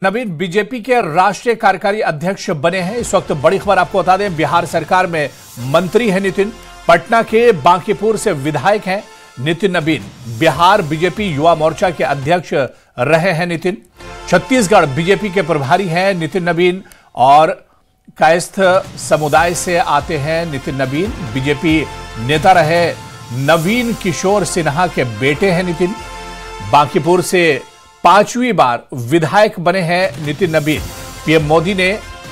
नवीन BJP के राष्ट्रीय कार्यकारी अध्यक्ष बने हैं। इस वक्त बड़ी खबर आपको बता दें, बिहार सरकार में मंत्री हैं नितिन। पटना के बांकीपुर से विधायक हैं नितिन नवीन। बिहार बीजेपी युवा मोर्चा के अध्यक्ष रहे हैं नितिन। छत्तीसगढ़ बीजेपी के प्रभारी हैं नितिन नवीन और कायस्थ समुदाय से आते हैं नितिन नवीन। बीजेपी नेता रहे नवीन किशोर सिन्हा के बेटे हैं नितिन। बांकीपुर से 5वीं बार विधायक बने हैं नितिन नवीन। पीएम मोदी ने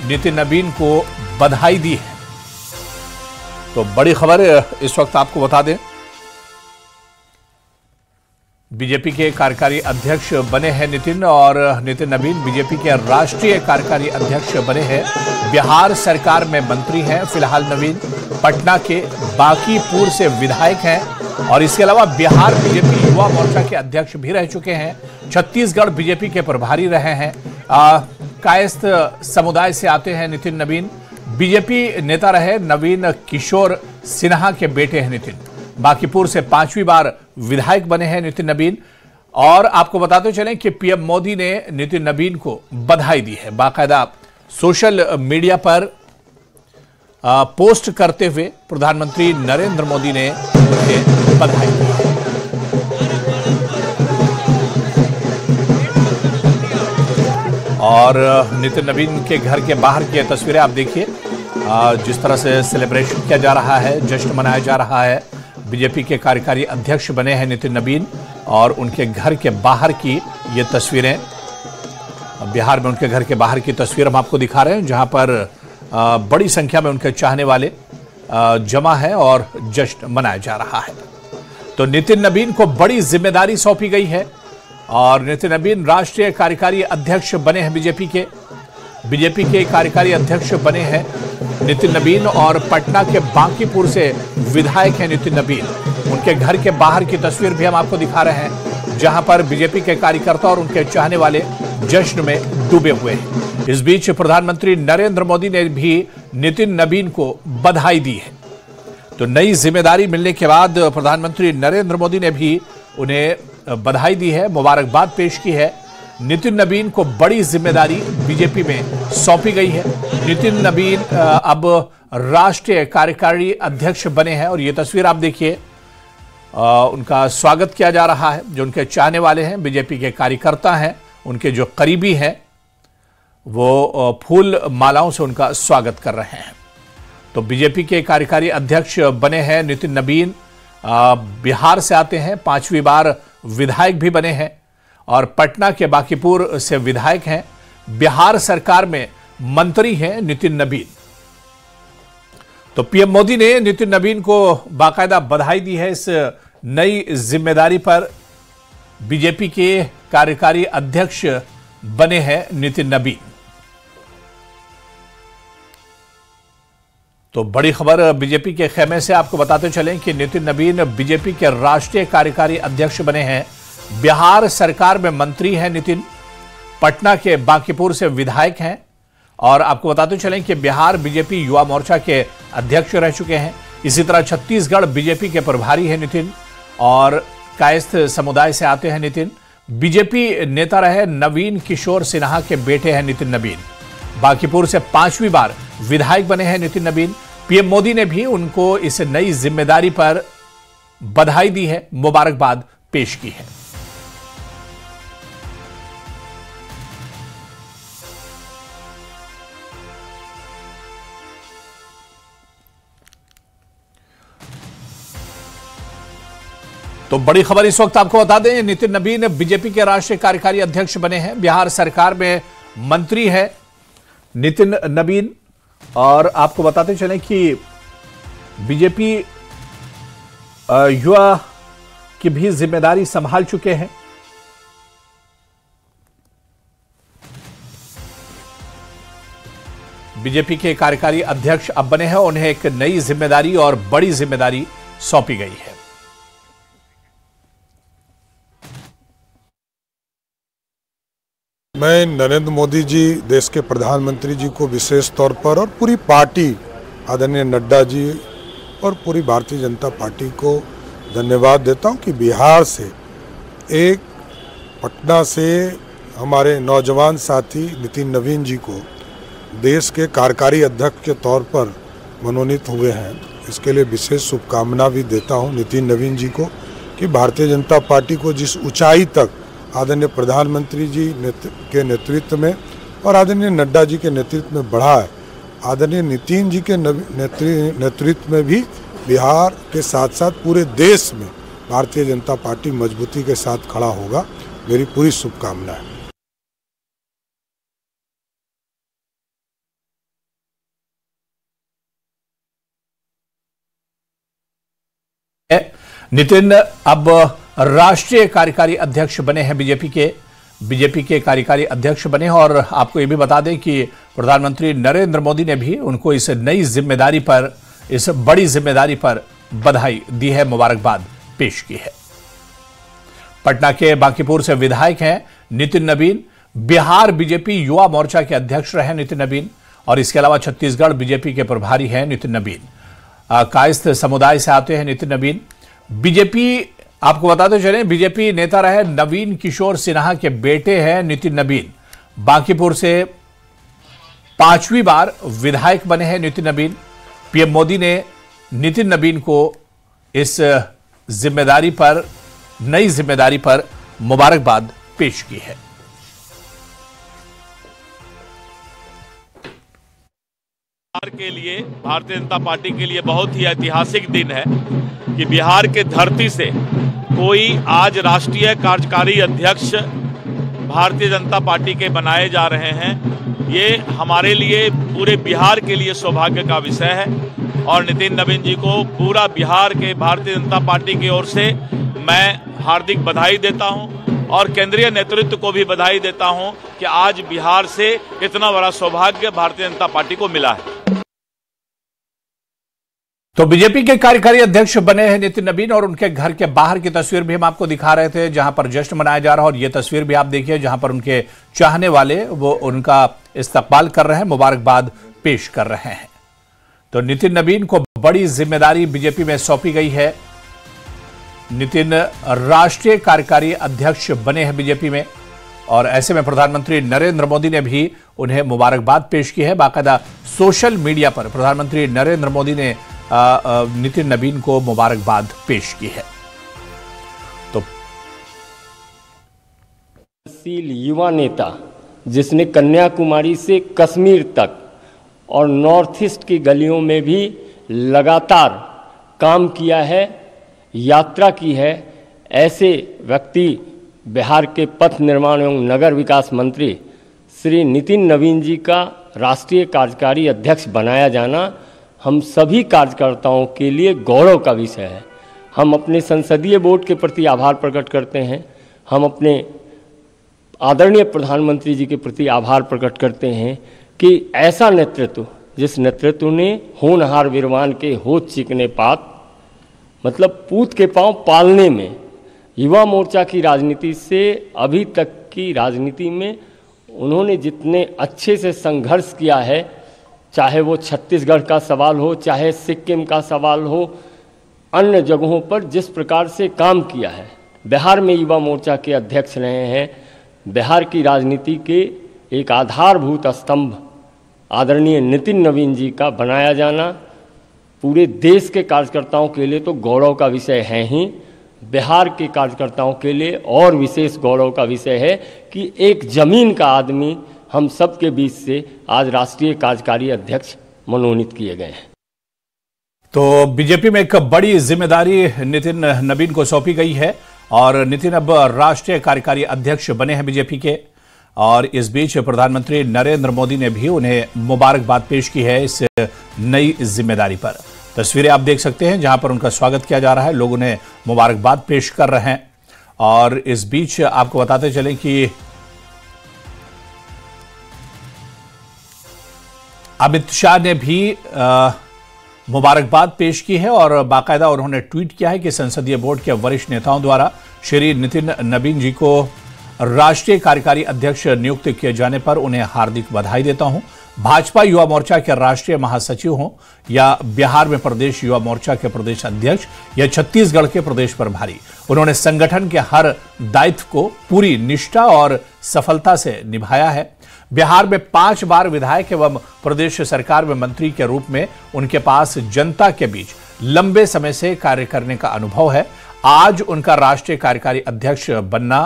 नितिन नवीन को बधाई दी है। तो बड़ी खबर इस वक्त आपको बता दें, बीजेपी के कार्यकारी अध्यक्ष बने हैं नितिन और नितिन नवीन बीजेपी के राष्ट्रीय कार्यकारी अध्यक्ष बने हैं। बिहार सरकार में मंत्री हैं फिलहाल नवीन। पटना के बांकीपुर से विधायक हैं और इसके अलावा बिहार बीजेपी युवा मोर्चा के अध्यक्ष भी रह चुके हैं। छत्तीसगढ़ बीजेपी के प्रभारी रहे हैं। कायस्थ समुदाय से आते हैं नितिन नवीन। बीजेपी नेता रहे नवीन किशोर सिन्हा के बेटे हैं नितिन। बांकीपुर से 5वीं बार विधायक बने हैं नितिन नवीन। और आपको बताते चलें कि पीएम मोदी ने नितिन नवीन को बधाई दी है। बाकायदा सोशल मीडिया पर पोस्ट करते हुए प्रधानमंत्री नरेंद्र मोदी ने उन्हें बधाई दी है। और नितिन नवीन के घर के बाहर की तस्वीरें आप देखिए, जिस तरह से सेलिब्रेशन किया जा रहा है, जश्न मनाया जा रहा है। बीजेपी के कार्यकारी अध्यक्ष बने हैं नितिन नवीन और उनके घर के बाहर की ये तस्वीरें, बिहार में उनके घर के बाहर की तस्वीर हम आपको दिखा रहे हैं, जहां पर बड़ी संख्या में उनके चाहने वाले जमा है और जश्न मनाया जा रहा है। तो नितिन नवीन को बड़ी जिम्मेदारी सौंपी गई है और नितिन नवीन राष्ट्रीय कार्यकारी अध्यक्ष बने हैं बीजेपी के कार्यकारी अध्यक्ष बने हैं नितिन नवीन और पटना के बांकीपुर से विधायक हैं नितिन नवीन। उनके घर के बाहर की तस्वीर भी हम आपको दिखा रहे हैं, जहां पर बीजेपी के कार्यकर्ता और उनके चाहने वाले जश्न में डूबे हुए हैं। इस बीच प्रधानमंत्री नरेंद्र मोदी ने भी नितिन नवीन को बधाई दी है। तो नई जिम्मेदारी मिलने के बाद प्रधानमंत्री नरेंद्र मोदी ने भी उन्हें बधाई दी है, मुबारकबाद पेश की है। नितिन नवीन को बड़ी जिम्मेदारी बीजेपी में सौंपी गई है। नितिन नवीन अब राष्ट्रीय कार्यकारी अध्यक्ष बने हैं और ये तस्वीर आप देखिए, उनका स्वागत किया जा रहा है। जो उनके चाहने वाले हैं, बीजेपी के कार्यकर्ता हैं, उनके जो करीबी हैं, वो फूल मालाओं से उनका स्वागत कर रहे हैं। तो बीजेपी के कार्यकारी अध्यक्ष बने हैं नितिन नवीन। बिहार से आते हैं, 5वीं बार विधायक भी बने हैं और पटना के बांकीपुर से विधायक हैं। बिहार सरकार में मंत्री हैं नितिन नवीन। तो पीएम मोदी ने नितिन नवीन को बाकायदा बधाई दी है इस नई जिम्मेदारी पर। बीजेपी के कार्यकारी अध्यक्ष बने हैं नितिन नवीन। तो बड़ी खबर बीजेपी के खेमे से आपको बताते चलें कि नितिन नवीन बीजेपी के राष्ट्रीय कार्यकारी अध्यक्ष बने हैं। बिहार सरकार में मंत्री हैं नितिन। पटना के बांकीपुर से विधायक हैं और आपको बताते चलें कि बिहार बीजेपी युवा मोर्चा के अध्यक्ष रह चुके हैं। इसी तरह छत्तीसगढ़ बीजेपी के प्रभारी हैं नितिन और कायस्थ समुदाय से आते हैं नितिन। बीजेपी नेता रहे नवीन किशोर सिन्हा के बेटे हैं नितिन नवीन। बांकीपुर से 5वीं बार विधायक बने हैं नितिन नवीन। पीएम मोदी ने भी उनको इस नई जिम्मेदारी पर बधाई दी है, मुबारकबाद पेश की है। तो बड़ी खबर इस वक्त आपको बता दें, नितिन नवीन बीजेपी के राष्ट्रीय कार्यकारी अध्यक्ष बने हैं। बिहार सरकार में मंत्री है नितिन नवीन और आपको बताते चलें कि बीजेपी युवा की भी जिम्मेदारी संभाल चुके हैं। बीजेपी के कार्यकारी अध्यक्ष अब बने हैं, उन्हें एक नई जिम्मेदारी और बड़ी जिम्मेदारी सौंपी गई है। मैं नरेंद्र मोदी जी, देश के प्रधानमंत्री जी को विशेष तौर पर और पूरी पार्टी, आदरणीय नड्डा जी और पूरी भारतीय जनता पार्टी को धन्यवाद देता हूं कि बिहार से एक पटना से हमारे नौजवान साथी नितिन नवीन जी को देश के कार्यकारी अध्यक्ष के तौर पर मनोनीत हुए हैं, इसके लिए विशेष शुभकामना भी देता हूं नितिन नवीन जी को कि भारतीय जनता पार्टी को जिस ऊंचाई तक आदरणीय प्रधानमंत्री जी के नेतृत्व में और आदरणीय नड्डा जी के नेतृत्व में बढ़ा है, आदरणीय नितिन जी के नेतृत्व में भी बिहार के साथ साथ पूरे देश में भारतीय जनता पार्टी मजबूती के साथ खड़ा होगा। मेरी पूरी शुभकामना है। नितिन अब राष्ट्रीय कार्यकारी अध्यक्ष बने हैं बीजेपी के कार्यकारी अध्यक्ष बने हैं और आपको यह भी बता दें कि प्रधानमंत्री नरेंद्र मोदी ने भी उनको इस नई जिम्मेदारी पर, इस बड़ी जिम्मेदारी पर बधाई दी है, मुबारकबाद पेश की है। पटना के बांकीपुर से विधायक हैं नितिन नवीन। बिहार बीजेपी युवा मोर्चा के अध्यक्ष रहे नितिन नवीन और इसके अलावा छत्तीसगढ़ बीजेपी के प्रभारी हैं नितिन नवीन। कायस्थ समुदाय से आते हैं नितिन नवीन। बीजेपी, आपको बताते चले, बीजेपी नेता रहे नवीन किशोर सिन्हा के बेटे हैं नितिन नवीन। बांकीपुर से 5वीं बार विधायक बने हैं नितिन नवीन। पीएम मोदी ने नितिन नवीन को इस जिम्मेदारी पर, नई जिम्मेदारी पर मुबारकबाद पेश की है। बिहार के लिए, भारतीय जनता पार्टी के लिए बहुत ही ऐतिहासिक दिन है कि बिहार के धरती से कोई आज राष्ट्रीय कार्यकारी अध्यक्ष भारतीय जनता पार्टी के बनाए जा रहे हैं। ये हमारे लिए, पूरे बिहार के लिए सौभाग्य का विषय है और नितिन नवीन जी को पूरा बिहार के भारतीय जनता पार्टी की ओर से मैं हार्दिक बधाई देता हूं और केंद्रीय नेतृत्व को भी बधाई देता हूं कि आज बिहार से इतना बड़ा सौभाग्य भारतीय जनता पार्टी को मिला है। तो बीजेपी के कार्यकारी अध्यक्ष बने हैं नितिन नवीन और उनके घर के बाहर की तस्वीर भी हम आपको दिखा रहे थे, जहां पर जश्न मनाया जा रहा है। और यह तस्वीर भी आप देखिए जहां पर उनके चाहने वाले वो उनका इस्तकबाल कर रहे हैं, मुबारकबाद पेश कर रहे हैं। तो नितिन नवीन को बड़ी जिम्मेदारी बीजेपी में सौंपी गई है। नितिन राष्ट्रीय कार्यकारी अध्यक्ष बने हैं बीजेपी में और ऐसे में प्रधानमंत्री नरेंद्र मोदी ने भी उन्हें मुबारकबाद पेश की है। बाकायदा सोशल मीडिया पर प्रधानमंत्री नरेंद्र मोदी ने नितिन नवीन को मुबारकबाद पेश की है। तो युवा नेता जिसने कन्याकुमारी से कश्मीर तक और नॉर्थ ईस्ट की गलियों में भी लगातार काम किया है, यात्रा की है, ऐसे व्यक्ति बिहार के पथ निर्माण एवं नगर विकास मंत्री श्री नितिन नवीन जी का राष्ट्रीय कार्यकारी अध्यक्ष बनाया जाना हम सभी कार्यकर्ताओं के लिए गौरव का विषय है। हम अपने संसदीय बोर्ड के प्रति आभार प्रकट करते हैं। हम अपने आदरणीय प्रधानमंत्री जी के प्रति आभार प्रकट करते हैं कि ऐसा नेतृत्व, जिस नेतृत्व ने होनहार वीरवान के होठ चिकने पात, मतलब पूत के पांव पालने में, युवा मोर्चा की राजनीति से अभी तक की राजनीति में उन्होंने जितने अच्छे से संघर्ष किया है, चाहे वो छत्तीसगढ़ का सवाल हो, चाहे सिक्किम का सवाल हो, अन्य जगहों पर जिस प्रकार से काम किया है, बिहार में युवा मोर्चा के अध्यक्ष रहे हैं। बिहार की राजनीति के एक आधारभूत स्तंभ आदरणीय नितिन नवीन जी का बनाया जाना पूरे देश के कार्यकर्ताओं के लिए तो गौरव का विषय है ही, बिहार के कार्यकर्ताओं के लिए और विशेष गौरव का विषय है कि एक जमीन का आदमी हम सब के बीच से आज राष्ट्रीय कार्यकारी अध्यक्ष मनोनीत किए गए हैं। तो बीजेपी में एक बड़ी जिम्मेदारी नितिन नवीन को सौंपी गई है और नितिन अब राष्ट्रीय कार्यकारी अध्यक्ष बने हैं बीजेपी के। और इस बीच प्रधानमंत्री नरेंद्र मोदी ने भी उन्हें मुबारकबाद पेश की है इस नई जिम्मेदारी पर। तस्वीरें आप देख सकते हैं जहां पर उनका स्वागत किया जा रहा है, लोग उन्हें मुबारकबाद पेश कर रहे हैं। और इस बीच आपको बताते चलें कि अमित शाह ने भी मुबारकबाद पेश की है और बाकायदा उन्होंने ट्वीट किया है कि संसदीय बोर्ड के वरिष्ठ नेताओं द्वारा श्री नितिन नवीन जी को राष्ट्रीय कार्यकारी अध्यक्ष नियुक्त किए जाने पर उन्हें हार्दिक बधाई देता हूं। भाजपा युवा मोर्चा के राष्ट्रीय महासचिव हों या बिहार में प्रदेश युवा मोर्चा के प्रदेश अध्यक्ष या छत्तीसगढ़ के प्रदेश प्रभारी, उन्होंने संगठन के हर दायित्व को पूरी निष्ठा और सफलता से निभाया है। बिहार में 5 बार विधायक एवं प्रदेश सरकार में मंत्री के रूप में उनके पास जनता के बीच लंबे समय से कार्य करने का अनुभव है। आज उनका राष्ट्रीय कार्यकारी अध्यक्ष बनना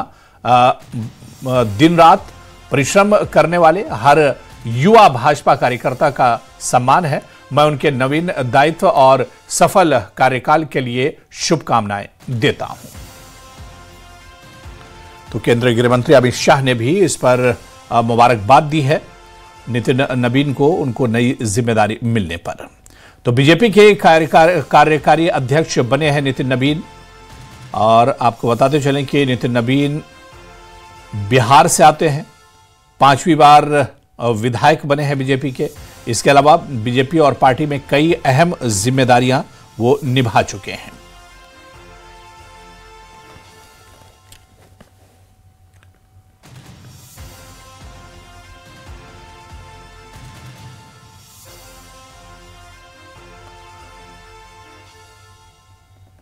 दिन रात परिश्रम करने वाले हर युवा भाजपा कार्यकर्ता का सम्मान है। मैं उनके नवीन दायित्व और सफल कार्यकाल के लिए शुभकामनाएं देता हूं। तो केंद्रीय गृह मंत्री अमित शाह ने भी इस पर मुबारकबाद दी है नितिन नवीन को, उनको नई जिम्मेदारी मिलने पर। तो बीजेपी के कार्यकारी अध्यक्ष बने हैं नितिन नवीन। और आपको बताते चलें कि नितिन नवीन बिहार से आते हैं, 5वीं बार विधायक बने हैं बीजेपी के। इसके अलावा बीजेपी और पार्टी में कई अहम जिम्मेदारियां वो निभा चुके हैं।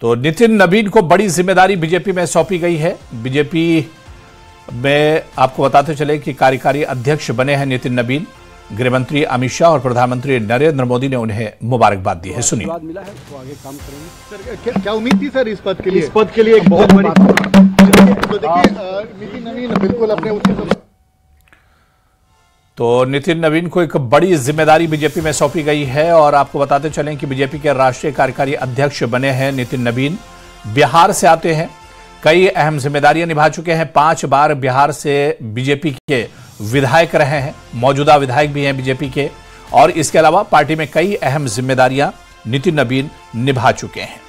तो नितिन नवीन को बड़ी जिम्मेदारी बीजेपी में सौंपी गई है। बीजेपी में आपको बताते चले कि कार्यकारी अध्यक्ष बने हैं नितिन नवीन। गृह मंत्री अमित शाह और प्रधानमंत्री नरेंद्र मोदी ने उन्हें मुबारकबाद दी है। सुनिए। मिला है तो आगे काम करेंगे। सर क्या उम्मीद थी सर इस पद के लिए? इस पद के लिए एक बहुत बड़ी तो देखिए नितिन नवीन बिल्कुल अपने तो नितिन नवीन को एक बड़ी जिम्मेदारी बीजेपी में सौंपी गई है। और आपको बताते चलें कि बीजेपी के राष्ट्रीय कार्यकारी अध्यक्ष बने हैं नितिन नवीन। बिहार से आते हैं, कई अहम जिम्मेदारियां निभा चुके हैं। 5 बार बिहार से बीजेपी के विधायक रहे हैं, मौजूदा विधायक भी हैं बीजेपी के। और इसके अलावा पार्टी में कई अहम जिम्मेदारियां नितिन नवीन निभा चुके हैं।